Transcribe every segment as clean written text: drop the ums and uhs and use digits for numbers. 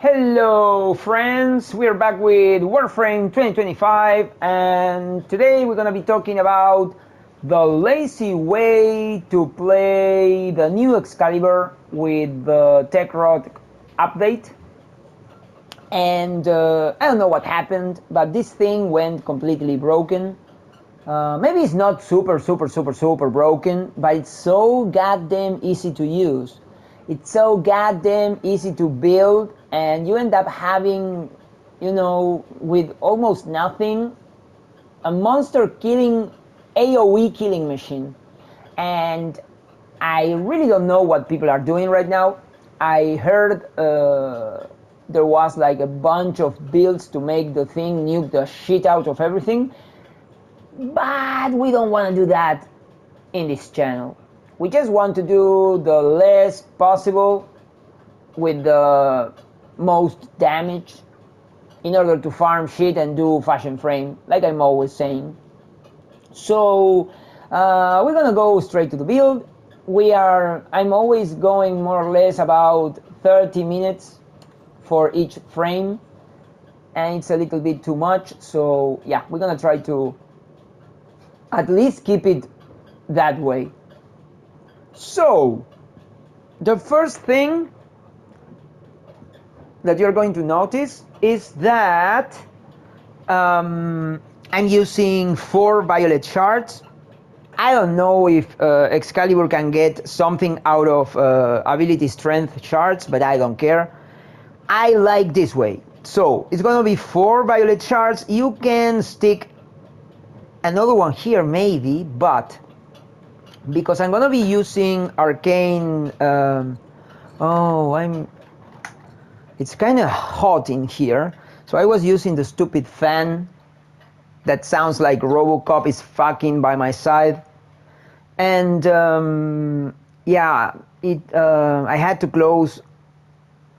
Hello friends, we're back with Warframe 2025 and today we're gonna be talking about the lazy way to play the new Excalibur with the TechRod update. And I don't know what happened, but this thing went completely broken. Maybe it's not super broken, but it's so goddamn easy to use. It's so goddamn easy to build, and you end up having, with almost nothing, a monster killing AoE killing machine. And I really don't know what people are doing right now. I heard there was like a bunch of builds to make the thing nuke the shit out of everything, but we don't want to do that in this channel. We just want to do the less possible with the most damage in order to farm shit and do fashion frame, like I'm always saying. So we're gonna go straight to the build. I'm always going more or less about 30 minutes for each frame, and it's a little bit too much, so yeah, we're gonna try to at least keep it that way. So the first thing that you're going to notice is that I'm using 4 violet shards. I don't know if Excalibur can get something out of ability strength shards, but I don't care. I like this way. So it's gonna be 4 violet shards. You can stick another one here maybe, but because I'm gonna be using arcane, it's kind of hot in here, so I was using the stupid fan that sounds like Robocop is fucking by my side, and yeah, I had to close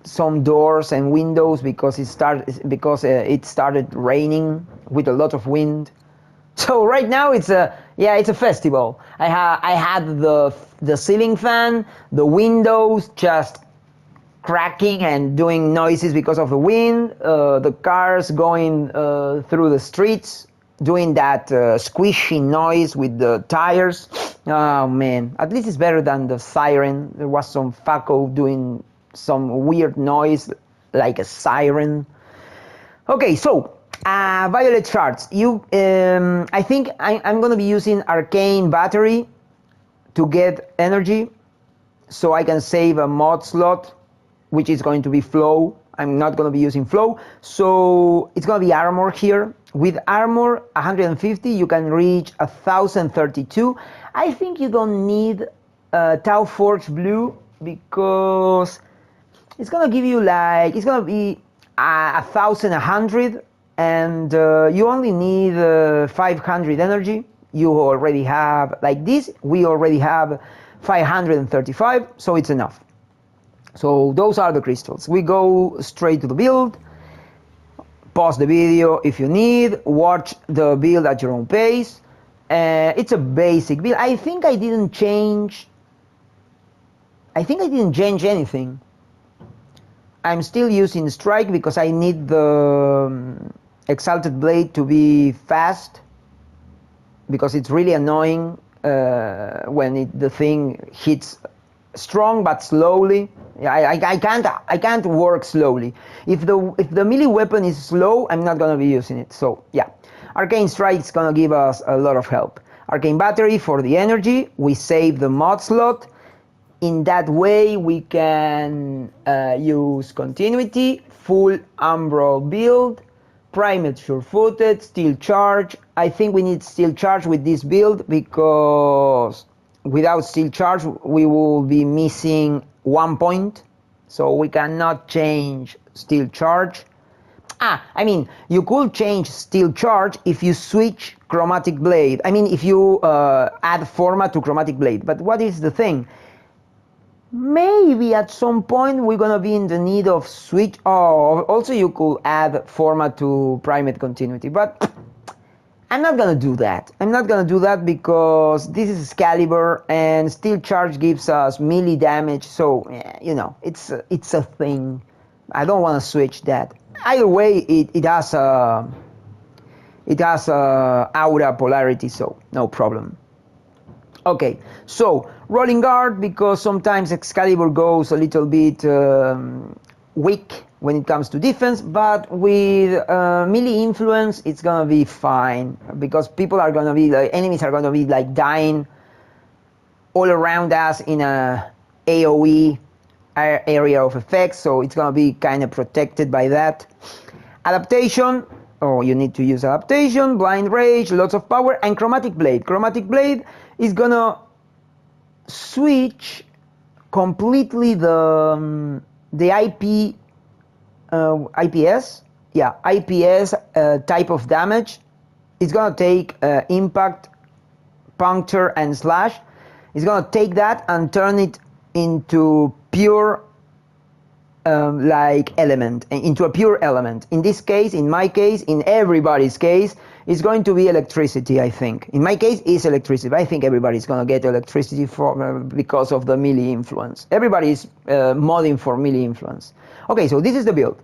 some doors and windows because it started raining with a lot of wind. So right now it's a festival. I had the ceiling fan, the windows just cracking and doing noises because of the wind, the cars going through the streets doing that squishy noise with the tires. Oh man, at least it's better than the siren. There was some fucko doing some weird noise like a siren. Okay, so violet shards. I think I'm gonna be using arcane battery to get energy, so I can save a mod slot, which is going to be flow. I'm not gonna be using flow, so it's gonna be armor here. With armor 150, you can reach 1032. I think you don't need Tau Forge Blue because it's gonna give you it's gonna be 1100. And you only need 500 energy. You already have, like this, we already have 535, so it's enough. So those are the crystals. We go straight to the build. Pause the video if you need. Watch the build at your own pace. It's a basic build. I think I didn't change anything. I'm still using strike because I need the Exalted Blade to be fast, because it's really annoying when the thing hits strong but slowly. I can't work slowly. If the melee weapon is slow, I'm not gonna be using it. So yeah, Arcane Strike is gonna give us a lot of help. Arcane Battery for the energy. We save the mod slot. In that way we can use continuity, full Umbral build, Primate sure-footed, Steel Charge. I think we need Steel Charge with this build because without Steel Charge we will be missing 1 point, so we cannot change Steel Charge. I mean, you could change Steel Charge if you switch Chromatic Blade. I mean, if you add format to Chromatic Blade. But what is the thing? Maybe at some point we're gonna be in the need of switch. Oh, also you could add format to Primate Continuity, but I'm not gonna do that. I'm not gonna do that because this is Excalibur and Steel Charge gives us melee damage, so you know, it's a thing. I don't want to switch that. Either way, it has aura polarity, so no problem. Okay, so rolling guard, because sometimes Excalibur goes a little bit weak when it comes to defense, but with melee influence it's gonna be fine, because people are gonna be like, enemies are gonna be like dying all around us in a AoE area of effects, so it's gonna be kind of protected by that. Adaptation, you need to use adaptation, blind rage, lots of power, and chromatic blade. Chromatic blade is gonna switch completely the IPS type of damage. It's gonna take impact, puncture, and slash. It's gonna take that and turn it into pure into a pure element. In this case, in my case, in everybody's case, it's going to be electricity, I think. In my case, it's electricity, but I think everybody's going to get electricity because of the melee influence. Everybody's modding for melee influence. Okay, so this is the build.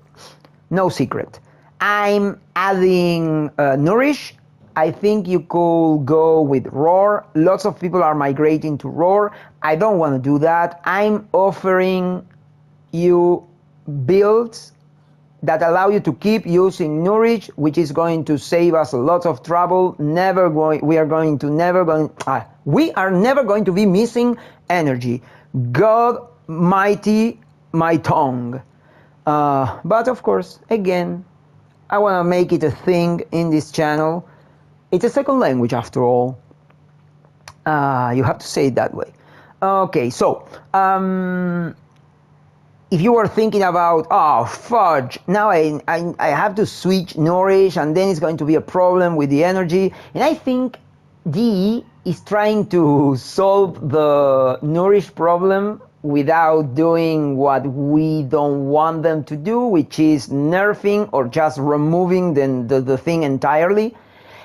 No secret. I'm adding Nourish. I think you could go with Roar. Lots of people are migrating to Roar. I don't want to do that. I'm offering you builds that allow you to keep using Nourish, which is going to save us a lot of trouble. We are never going to be missing energy. God mighty my tongue. But of course, again, I want to make it a thing in this channel. It's a second language after all. You have to say it that way. Okay, so if you were thinking about, oh fudge, now I have to switch Nourish and then it's going to be a problem with the energy, and I think DE is trying to solve the Nourish problem without doing what we don't want them to do, which is nerfing or just removing the thing entirely.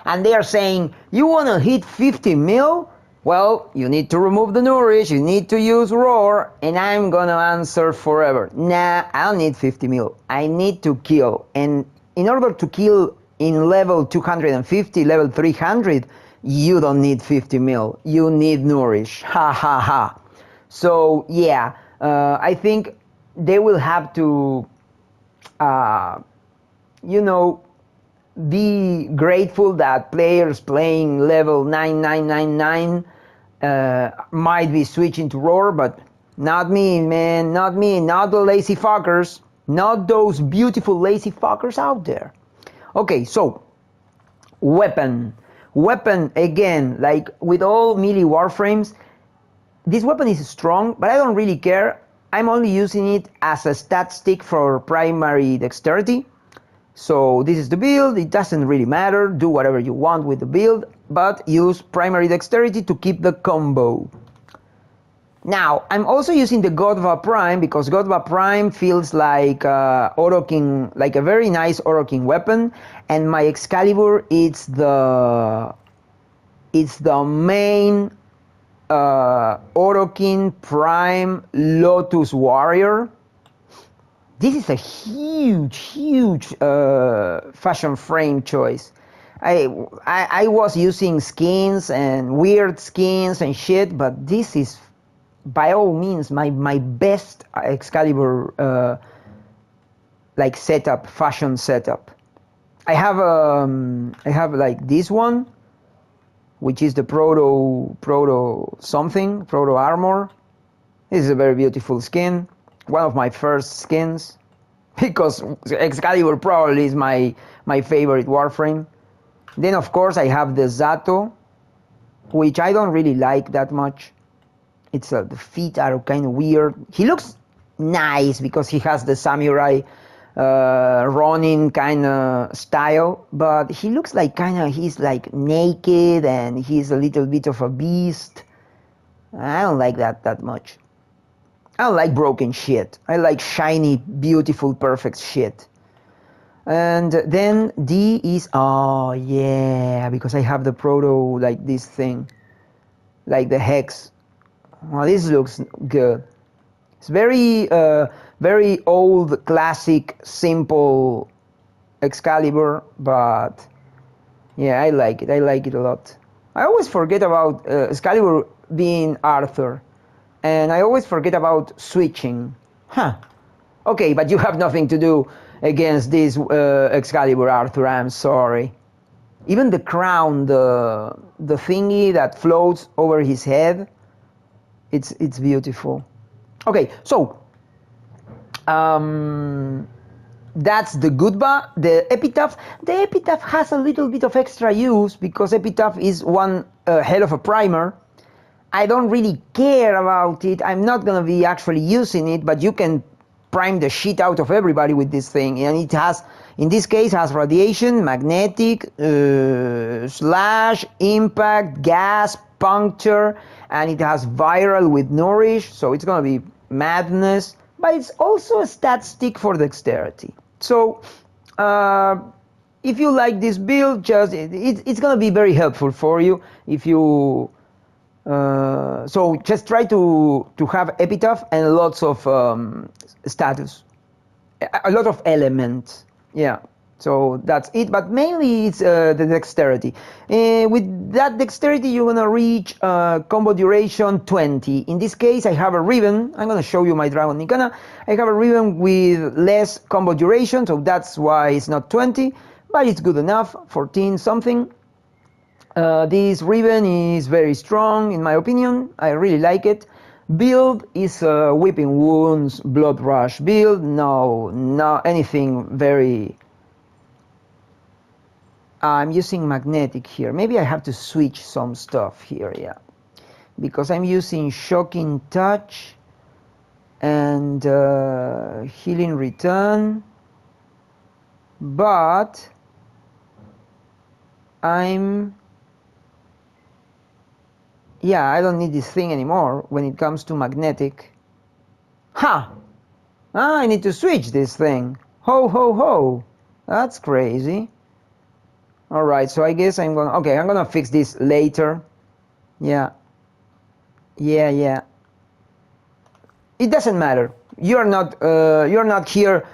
And they are saying, you want to hit 50 mil? Well, you need to remove the Nourish, you need to use Roar, and I'm gonna answer forever. Nah, I don't need 50 mil. I need to kill. And in order to kill in level 250, level 300, you don't need 50 mil. You need Nourish. Ha ha ha. So, yeah, I think they will have to, be grateful that players playing level 9999 might be switching to Roar, but not me, man, not me, not the lazy fuckers, not those beautiful lazy fuckers out there. Okay, so weapon, again, like with all melee warframes, this weapon is strong, but I don't really care. I'm only using it as a stat stick for primary dexterity. So this is the build. It doesn't really matter. Do whatever you want with the build, but use primary dexterity to keep the combo. Now, I'm also using the Godva Prime because Godva Prime feels like Oro King, like a very nice Oro King weapon, and my Excalibur, it's the main Oro King Prime Lotus Warrior. This is a huge fashion frame choice. I was using skins and weird skins and shit, but this is by all means my best Excalibur like setup, fashion setup. I have like this one, which is the proto armor. This is a very beautiful skin. One of my first skins, because Excalibur probably is my favorite warframe. Then of course I have the Zato, which I don't really like that much. It's the feet are kind of weird. He looks nice because he has the samurai Ronin kind of style, but he looks like he's like naked and he's a little bit of a beast. I don't like that much. I don't like broken shit. I like shiny, beautiful, perfect shit. And then D is, oh yeah, because I have the proto, like this thing, like the hex. Well, this looks good. It's very old, classic, simple Excalibur, but yeah, I like it. I like it a lot. I always forget about Excalibur being Arthur, and I always forget about switching. Huh. Okay, but you have nothing to do against this Excalibur, Arthur. I'm sorry. Even the crown, the thingy that floats over his head, it's beautiful. Okay, so that's the Gudba. The Epitaph. The Epitaph has a little bit of extra use because Epitaph is one hell of a primer. I don't really care about it. I'm not gonna be actually using it, but you can prime the shit out of everybody with this thing, and it has, in this case, has radiation, magnetic, slash, impact, gas, puncture, and it has viral with nourish, so it's gonna be madness, but it's also a stat stick for dexterity. So if you like this build, just it's gonna be very helpful for you if you so just try to have Epitaph and lots of status, a lot of elements. Yeah, so that's it, but mainly it's the dexterity. With that dexterity you're gonna reach combo duration 20. In this case I have a ribbon. I'm gonna show you my Dragon Nicana. I have a ribbon with less combo duration, so that's why it's not 20, but it's good enough, 14 something. This ribbon is very strong in my opinion. I really like it. Build is a Weeping Wounds Blood Rush build. No anything very... I'm using magnetic here. Maybe I have to switch some stuff here, yeah, because I'm using Shocking Touch and Healing Return, but I don't need this thing anymore when it comes to magnetic. Ha! I need to switch this thing. Ho ho ho! That's crazy. Alright, so I guess I'm gonna fix this later. Yeah. It doesn't matter. You're not here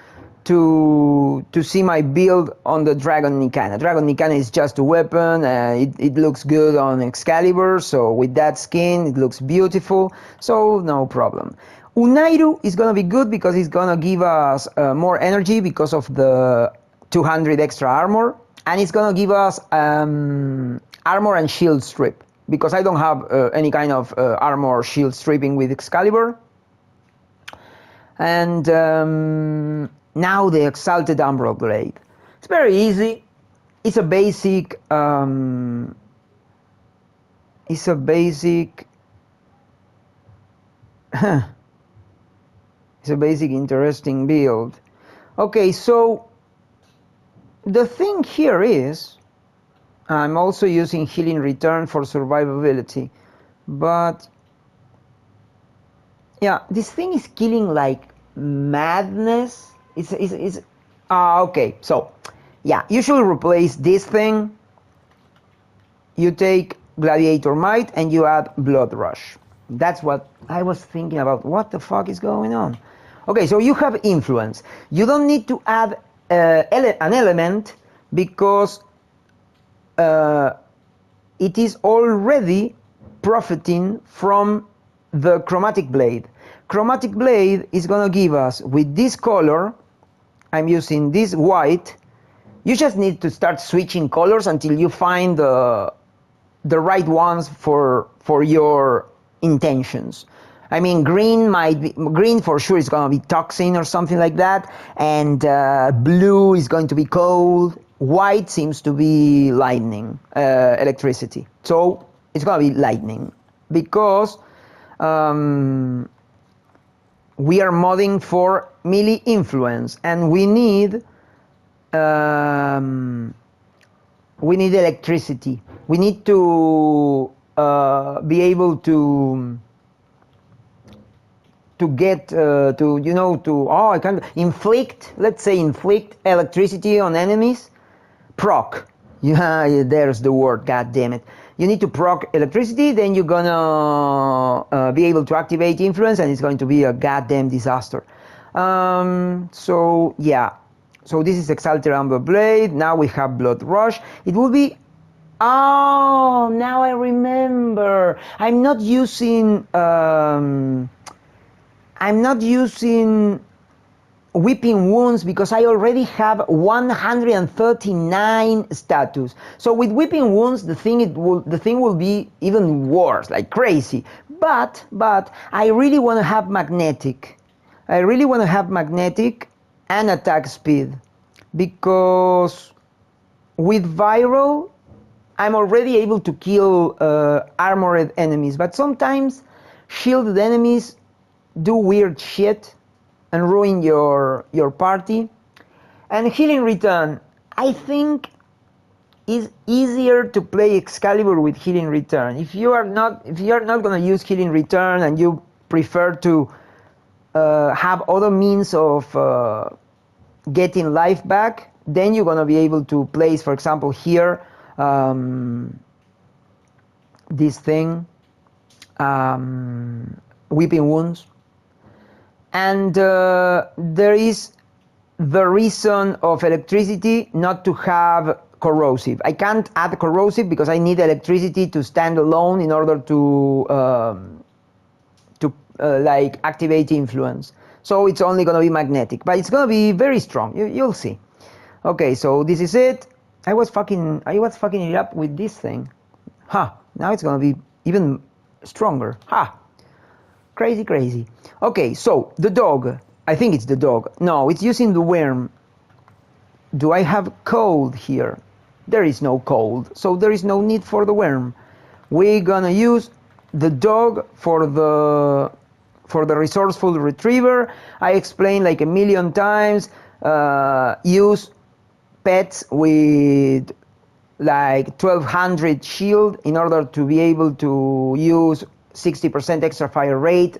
to see my build on the Dragon Nicana. Dragon Nicana is just a weapon. It looks good on Excalibur, so with that skin it looks beautiful, so no problem. Unairu is gonna be good because it's gonna give us more energy because of the 200 extra armor, and it's gonna give us armor and shield strip because I don't have any kind of armor or shield stripping with Excalibur. And now the Exalted Umbral Blade. It's very easy. It's a basic it's a basic interesting build. Okay, so the thing here is I'm also using Healing Return for survivability, but yeah, this thing is killing like madness. It's okay, so yeah, you should replace this thing. You take Gladiator Might and you add Blood Rush. That's what I was thinking about. What the fuck is going on? Okay, so you have Influence. You don't need to add an element because it is already profiting from the Chromatic Blade. Chromatic Blade is gonna give us, with this color, I'm using this white. You just need to start switching colors until you find the right ones for your intentions. I mean, green for sure is gonna be Toxin or something like that, and blue is going to be cold. White seems to be lightning, electricity. So it's gonna be lightning because we are modding for melee influence, and we need electricity. We need to be able to get I can inflict, let's say inflict electricity on enemies. Proc. Yeah, there's the word, god damn it. you need to proc electricity, then you're gonna be able to activate influence, and it's going to be a goddamn disaster. So yeah, so this is Exalted Amber Blade. Now we have Blood Rush. It will be, oh, now I remember. I'm not using Weeping Wounds because I already have 139 status. So with Weeping Wounds, the thing will be even worse, like crazy. But I really want to have magnetic. I really want to have magnetic and attack speed, because with viral I'm already able to kill armored enemies, but sometimes shielded enemies do weird shit and ruin your party. And Healing Return, I think, is easier to play Excalibur with Healing Return. If you are not going to use Healing Return and you prefer to have other means of getting life back, then you're going to be able to place, for example, here this thing, Weeping Wounds. And there is the reason of electricity not to have corrosive. I can't add corrosive because I need electricity to stand alone in order to like activate influence. So it's only going to be magnetic, but it's going to be very strong. You'll see. Okay, so this is it. I was fucking it up with this thing. Ha! Now it's going to be even stronger. Ha! Crazy. Okay, so the dog. I think it's the dog. No, it's using the worm. Do I have cold here? There is no cold, so there is no need for the worm. We're gonna use the dog for the resourceful retriever. I explained like a million times. Use pets with like 1200 shield in order to be able to use 60% extra fire rate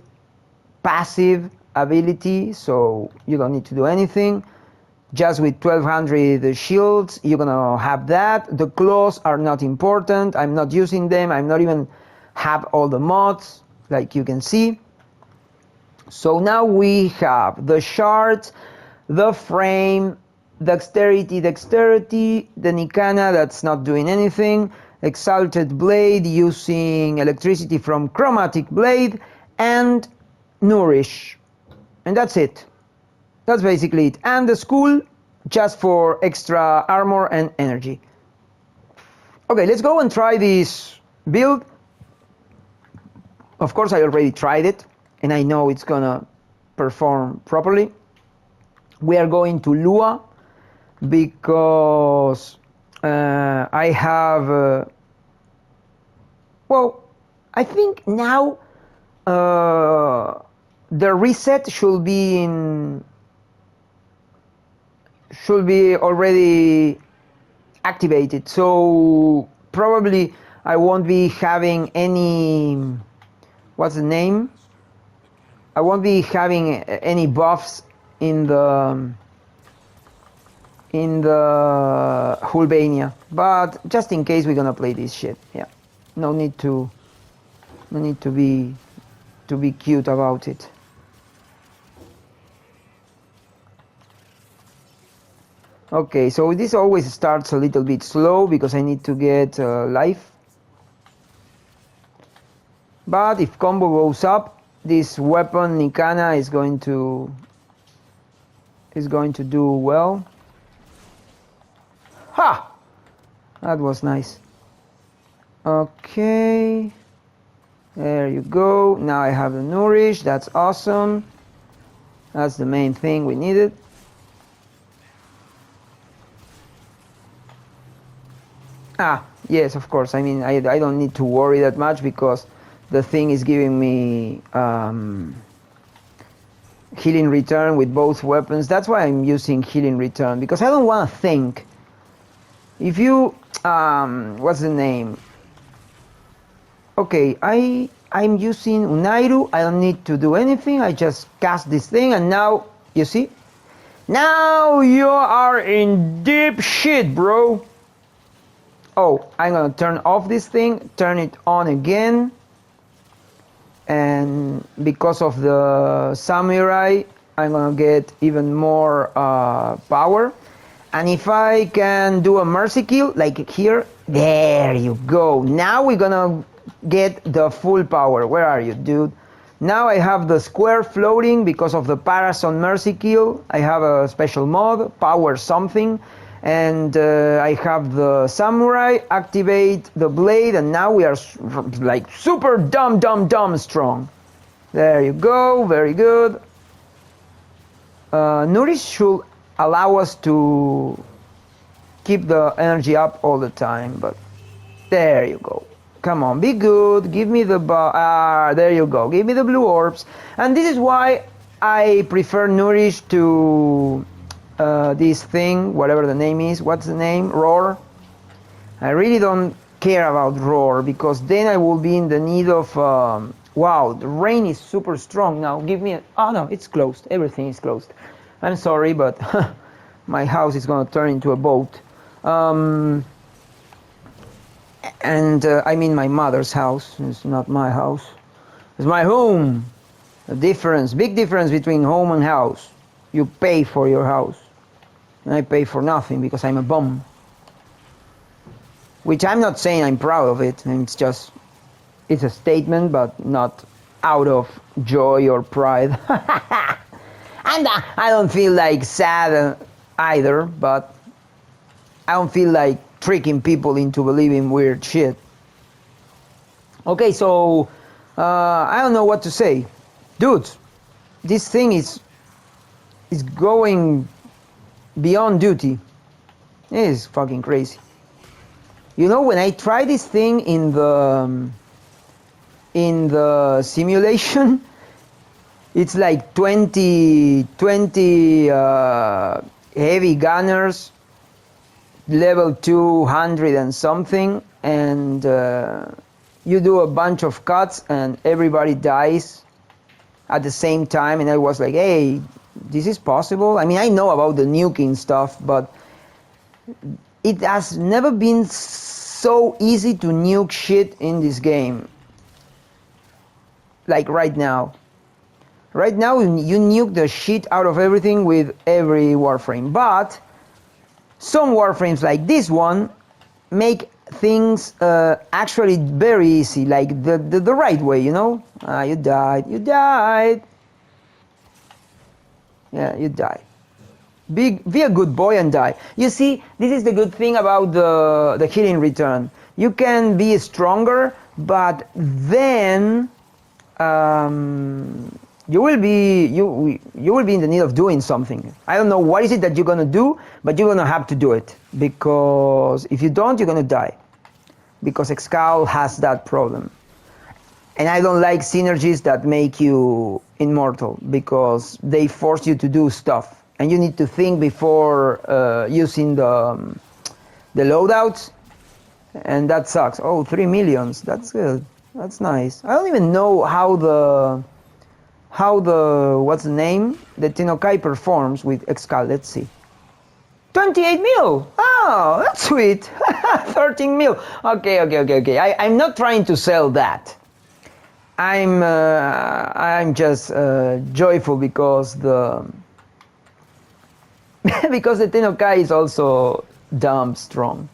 passive ability, so you don't need to do anything. Just with 1200 shields you're gonna have that. The claws are not important, I'm not using them, I'm not even have all the mods like you can see. So now we have the shards, the frame, dexterity, the Nikana that's not doing anything, Exalted Blade using electricity from Chromatic Blade, and Nourish. And that's it. That's basically it. And the School just for extra armor and energy. Okay, let's go and try this build. Of course, I already tried it, and I know it's gonna perform properly. We are going to Lua because I have well, I think now the reset should be already activated, so probably I won't be having any, what's the name? I won't be having any buffs in the Hulbania, but just in case we're gonna play this shit. Yeah, no need to be cute about it. Okay, so this always starts a little bit slow because I need to get life, but if combo goes up, this weapon Nikana is going to do well. Ha! That was nice. Okay, there you go. Now I have the Nourish. That's awesome. That's the main thing we needed. Ah, yes, of course. I mean, I don't need to worry that much because the thing is giving me Healing Return with both weapons. That's why I'm using Healing Return, because I don't want to think. If you, what's the name? Okay, I'm using Unairu. I don't need to do anything. I just cast this thing, and now, you see? Now you are in deep shit, bro. Oh, I'm gonna turn off this thing, turn it on again, and because of the samurai, I'm gonna get even more power. And if I can do a mercy kill, like here, there you go. Now we're gonna get the full power. Where are you, dude? Now I have the square floating because of the Parason mercy kill. I have a special mod, power something. And I have the samurai, activate the blade, and now we are like super dumb strong. There you go, very good. Nourish should allow us to keep the energy up all the time, but there you go. Come on, be good, give me the there you go, give me the blue orbs. And this is why I prefer Nourish to this thing, whatever the name is. What's the name? Roar. I really don't care about Roar, because then I will be in the need of wow, the rain is super strong now. Give me a, oh no, it's closed, everything is closed. I'm sorry, but my house is gonna turn into a boat. And I mean my mother's house. It's not my house, it's my home. The difference, big difference between home and house. You pay for your house, and I pay for nothing because I'm a bum. Which I'm not saying I'm proud of it. It's just, it's a statement, but not out of joy or pride. And I don't feel like sad either, but I don't feel like tricking people into believing weird shit. Okay, so I don't know what to say. Dude, this thing is going beyond duty. It is fucking crazy. You know, when I try this thing in the simulation, it's like 20 heavy gunners, level 200 and something, and you do a bunch of cuts and everybody dies at the same time. And I was like, hey, this is possible? I mean, I know about the nuking stuff, but it has never been so easy to nuke shit in this game like right now. Right now, you nuke the shit out of everything with every Warframe, but some Warframes like this one make things actually very easy, like the right way, you know? You died. Yeah, you died. Be a good boy and die. You see, this is the good thing about the healing return. You can be stronger, but then you will be in the need of doing something. I don't know what is it that you're gonna do, but you're gonna have to do it, because if you don't, you're gonna die. Because Excal has that problem. And I don't like synergies that make you immortal, because they force you to do stuff, and you need to think before using the loadouts, and that sucks. Oh, 3 millions, that's good, that's nice. I don't even know how the what's the name, the Tennokai performs with Excal. Let's see. 28 mil. Oh, that's sweet. 13 mil. Okay. I'm not trying to sell that. I'm just joyful because the because the Tennokai is also dumb strong.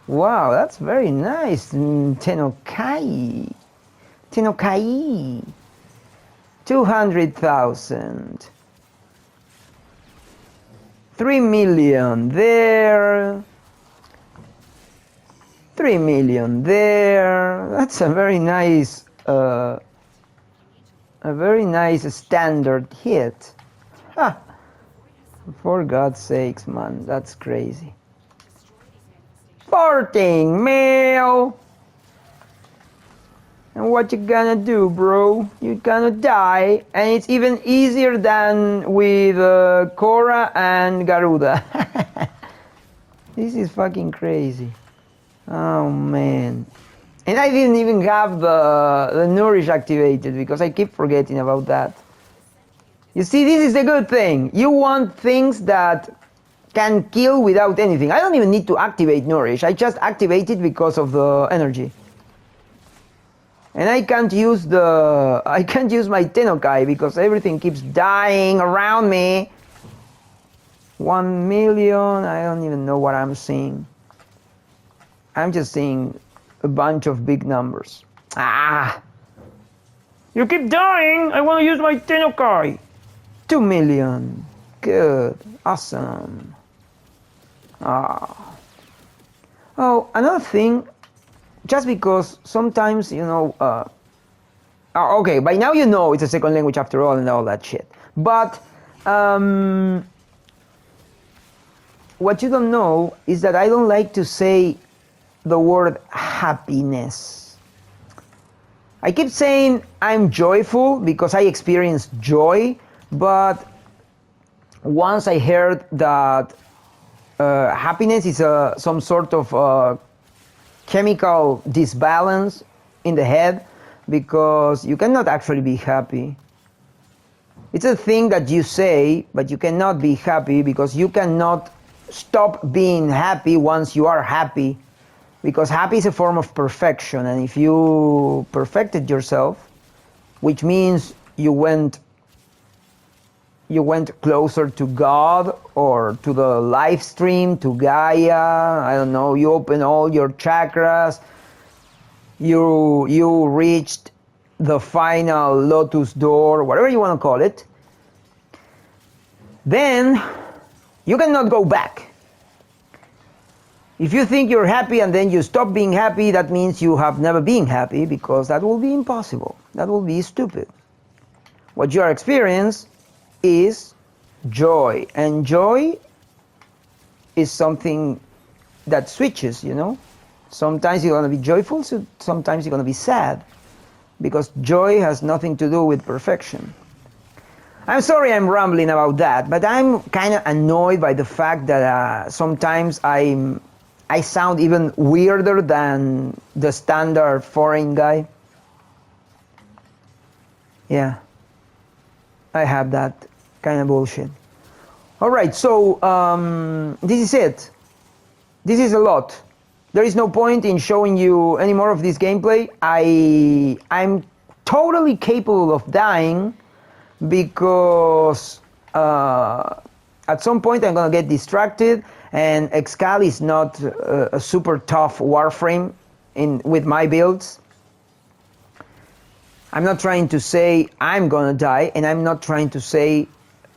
Wow, that's very nice. Tennokai. 200,000. 3 million there. 3 million there. That's a very nice standard hit. Ha! For God's sakes, man, that's crazy. 14 mil. And what you gonna do, bro? You're gonna die, and it's even easier than with Korra and Garuda. This is fucking crazy. Oh man. And I didn't even have the Nourish activated, because I keep forgetting about that. You see, this is the good thing. You want things that can kill without anything. I don't even need to activate Nourish. I just activate it because of the energy. And I can't use my Tenokai because everything keeps dying around me. 1 million, I don't even know what I'm seeing. I'm just seeing a bunch of big numbers. Ah! You keep dying! I want to use my Tenokai! 2 million. Good. Awesome. Ah. Oh, another thing, just because sometimes, you know, okay, by now you know it's a second language after all and all that shit. But, what you don't know is that I don't like to say the word happiness. I keep saying I'm joyful because I experience joy, but once I heard that happiness is some sort of chemical disbalance in the head, because you cannot actually be happy. It's a thing that you say, but you cannot be happy because you cannot stop being happy once you are happy, because happy is a form of perfection, and if you perfected yourself, which means you went closer to God or to the live stream, to Gaia, I don't know, you open all your chakras, you reached the final lotus door, whatever you want to call it, then you cannot go back. If you think you're happy and then you stop being happy, that means you have never been happy, because that will be impossible. That will be stupid. What you are experiencing is joy, and joy is something that switches, you know. Sometimes you're going to be joyful, sometimes you're going to be sad, because joy has nothing to do with perfection. I'm sorry I'm rambling about that, but I'm kind of annoyed by the fact that sometimes I sound even weirder than the standard foreign guy. Yeah, I have that kind of bullshit. Alright, so this is it. This is a lot. There is no point in showing you any more of this gameplay. I'm totally capable of dying, because at some point I'm gonna get distracted, and EXCAL is not a super tough warframe with my builds. I'm not trying to say I'm gonna die, and I'm not trying to say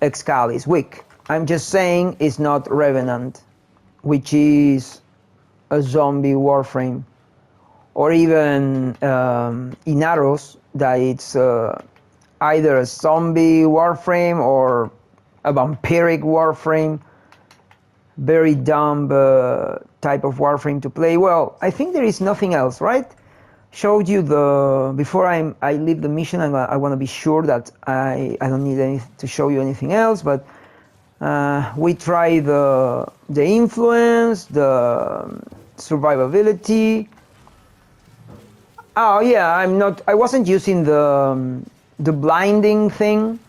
EXCAL is weak. I'm just saying it's not Revenant, which is a zombie warframe, or even Inaros, that it's either a zombie warframe or a vampiric warframe. Very dumb type of warframe to play. Well, I think there is nothing else, right? Showed you before I leave the mission, I want to be sure that I don't need to show you anything else, but we try the influence, the survivability. Oh yeah, I wasn't using the blinding thing,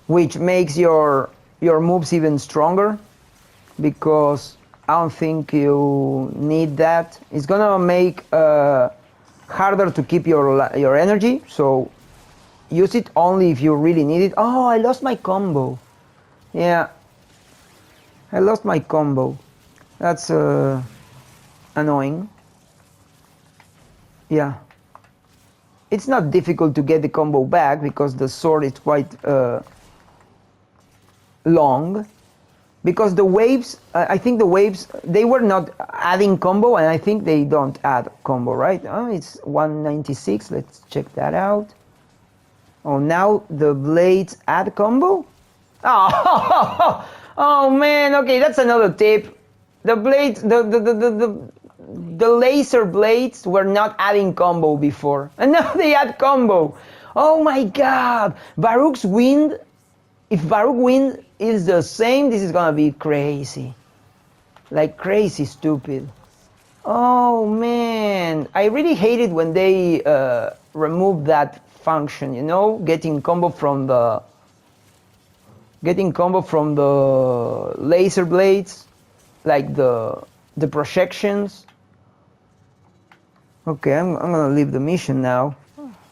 which makes your moves even stronger, because I don't think you need that. It's gonna make harder to keep your energy, so use it only if you really need it. Oh, I lost my combo. Yeah, I lost my combo. That's annoying. Yeah. It's not difficult to get the combo back, because the sword is quite long. Because the waves, I think the waves, they were not adding combo, and I think they don't add combo, right? Oh, it's 196, let's check that out. Oh, now the blades add combo? Oh, oh man, okay, that's another tip. The blades, the laser blades were not adding combo before, and now they add combo. Oh my god, Baruch's wind, if Baruch wind is the same, this is gonna be crazy. Like crazy stupid. Oh man, I really hate it when they remove that function, you know, getting combo from the getting combo from the laser blades, like the projections. Okay, I'm gonna leave the mission now.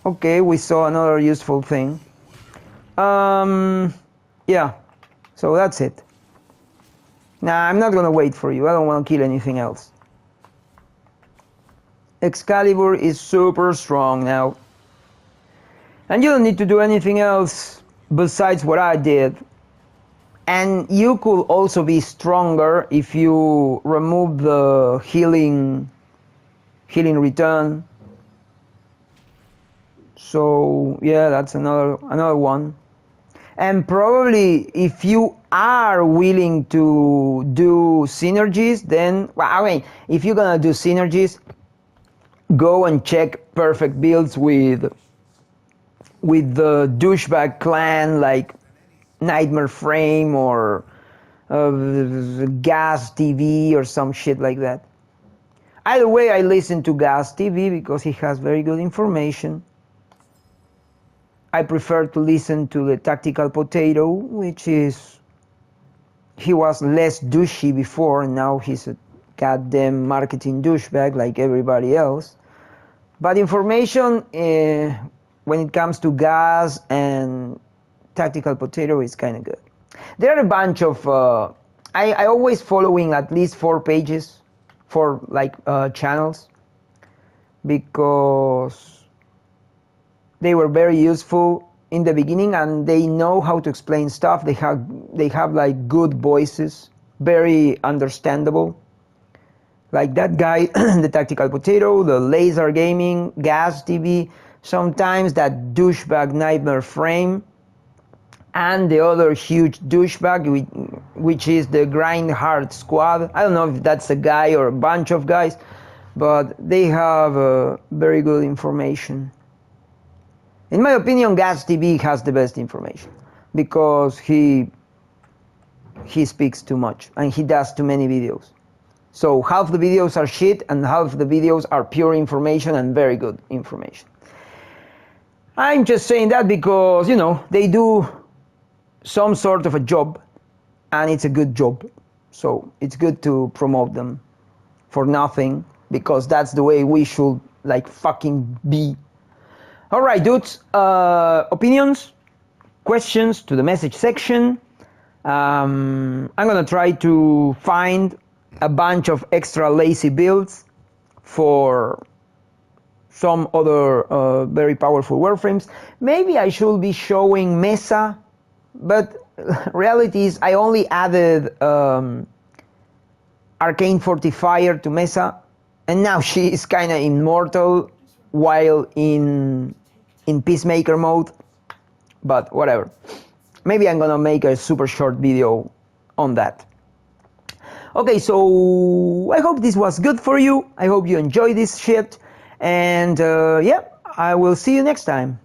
Okay, we saw another useful thing. Yeah, so that's it. Nah, I'm not gonna wait for you. I don't want to kill anything else. Excalibur is super strong now. And you don't need to do anything else besides what I did. And you could also be stronger if you remove the healing return. So yeah, that's another one. And probably if you are willing to do synergies, then, well, I mean, if you're gonna do synergies, go and check perfect builds with the douchebag clan, like Nightmare Frame or Gas TV or some shit like that. Either way, I listen to Gas TV because he has very good information. I prefer to listen to the Tactical Potato, which is, he was less douchey before, and now he's a goddamn marketing douchebag like everybody else. But information, when it comes to Gas and Tactical Potato, is kind of good. There are a bunch of, I always following at least 4 pages for channels, because they were very useful in the beginning and they know how to explain stuff. They have like good voices, very understandable. Like that guy, the Tactical Potato, the Laser Gaming, Gas TV, sometimes that douchebag Nightmare Frame, and the other huge douchebag, which is the Grind Hard Squad. I don't know if that's a guy or a bunch of guys, but they have very good information. In my opinion, Gas TV has the best information because he speaks too much and he does too many videos. So half the videos are shit and half the videos are pure information and very good information. I'm just saying that because, you know, they do some sort of a job and it's a good job. So it's good to promote them for nothing, because that's the way we should like fucking be. All right, dudes, opinions, questions to the message section. I'm gonna try to find a bunch of extra lazy builds for some other very powerful warframes. Maybe I should be showing Mesa, but reality is I only added Arcane Fortifier to Mesa, and now she is kind of immortal while in Peacemaker mode, but whatever. Maybe I'm gonna make a super short video on that. Okay, so I hope this was good for you. I hope you enjoyed this shit, and yeah, I will see you next time.